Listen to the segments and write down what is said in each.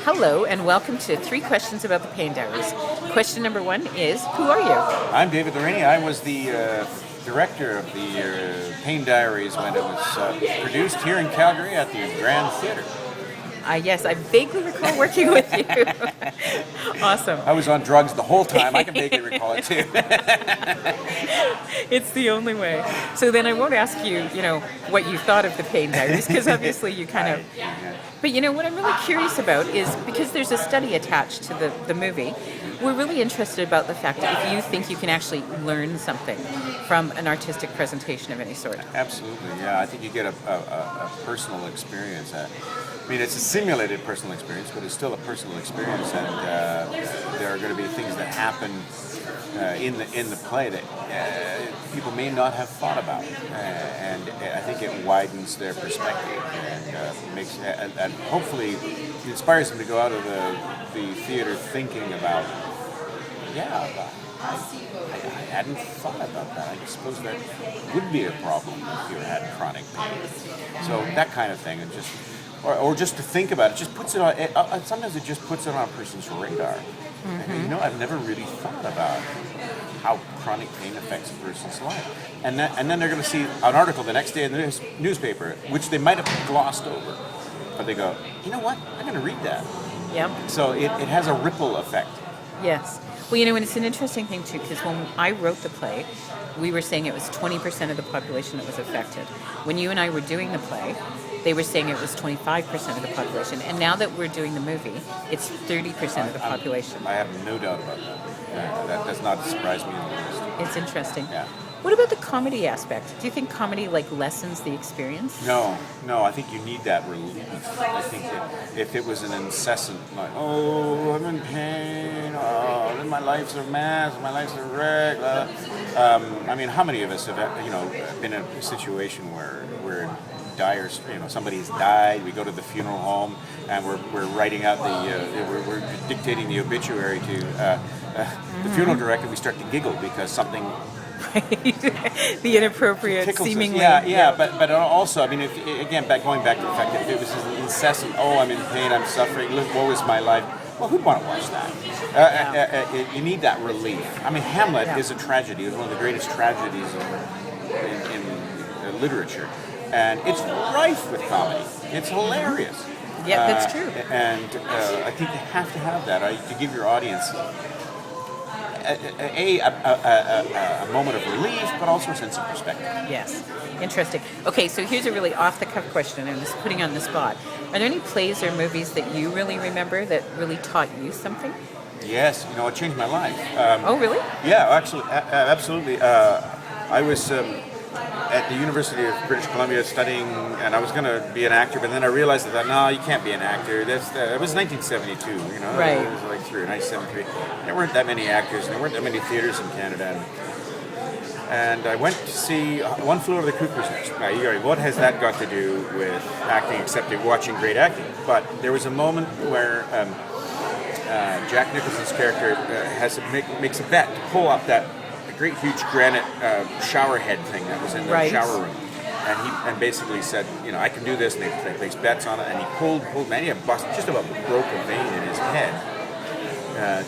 Hello and welcome to 3 Questions About the Pain Diaries. Question number 1 is, who are you? I'm David LeReaney. I was the director of the Pain Diaries when it was produced here in Calgary at the Grand Theatre. Yes, I vaguely recall working with you. Awesome. I was on drugs the whole time. I can vaguely recall it too. It's the only way. So then I won't ask you, what you thought of the Pain Diaries, because obviously you kind of... But what I'm really curious about is, because there's a study attached to the movie, we're really interested about the fact that if you think you can actually learn something from an artistic presentation of any sort. Absolutely, yeah. I think you get a personal experience. It's a simulated personal experience, but it's still a personal experience, and there are going to be things that happen in the play that people may not have thought about, and I think it widens their perspective and makes and hopefully inspires them to go out of the theater thinking about, I hadn't thought about that. I suppose that would be a problem if you had chronic pain. So that kind of thing, and just. Or just to think about it, just puts it on. Sometimes it just puts it on a person's radar. Mm-hmm. I've never really thought about how chronic pain affects a person's life, and then they're going to see an article the next day in the newspaper, which they might have glossed over, but they go, you know what? I'm going to read that. Yep. So it has a ripple effect. Yes. Well, and it's an interesting thing too, because when I wrote the play, we were saying it was 20% of the population that was affected. When you and I were doing the play, they were saying it was 25% of the population. And now that we're doing the movie, it's 30% of the population. I have no doubt about that. That does not surprise me in the least. It's interesting. Yeah. What about the comedy aspect? Do you think comedy lessens the experience? No. I think you need that relief. I think that if it was an incessant, I'm in pain, then my life's a mess, my life's a wreck. How many of us have been in a situation where we're dire, somebody's died, we go to the funeral home and we're writing out we're dictating the obituary to the funeral director. We start to giggle because something the inappropriate seemingly. But also, going back to the fact that if it was an incessant, I'm in pain, I'm suffering, woe is my life, well, who'd want to watch that? You need that relief. Hamlet is a tragedy. It's one of the greatest tragedies in literature, and it's rife with comedy. It's hilarious. Yeah, that's true. And I think you have to have that to give your audience a moment of relief, but also a sense of perspective. Yes, interesting. Okay, so here's a really off-the-cuff question, and just putting on the spot. Are there any plays or movies that you really remember that really taught you something? Yes, it changed my life. Oh, really? Yeah, actually, absolutely. I was at the University of British Columbia studying, and I was going to be an actor, but then I realized that no, you can't be an actor. It was 1972, Right. It was 1973. There weren't that many actors, and there weren't that many theaters in Canada. And I went to see One Flew Over the Cuckoo's Nest. Now, you go, what has that got to do with acting, except watching great acting? But there was a moment where Jack Nicholson's character makes a bet to pull up that great huge granite shower head thing that was in the shower room, and basically said, I can do this, and they placed bets on it, and he pulled, man, he had just about broke a vein in his head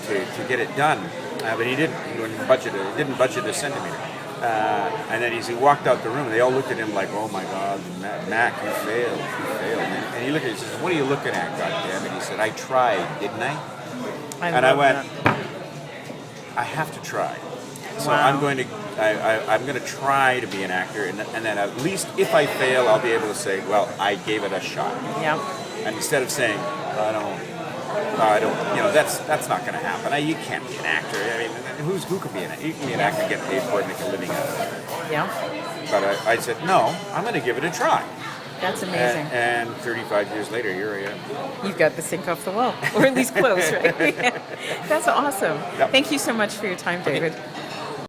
to get it done, but he didn't. He didn't budget a centimeter, and then as he walked out the room, they all looked at him like, oh my God, Mac, you failed, and he looked at him and says, what are you looking at, goddammit? He said, I tried, didn't I? I went, I have to try. So wow. I'm going to try to be an actor, and then at least if I fail, I'll be able to say, well, I gave it a shot. Yeah. And instead of saying, I don't, that's not going to happen. You can't be an actor. Who can be an actor? You can be an actor and get paid for it and make a living out of it. Yeah. But I said, no, I'm going to give it a try. That's amazing. And 35 years later, here I am. You've got the sink off the wall, or at least close, right? That's awesome. Yep. Thank you so much for your time, David. Okay.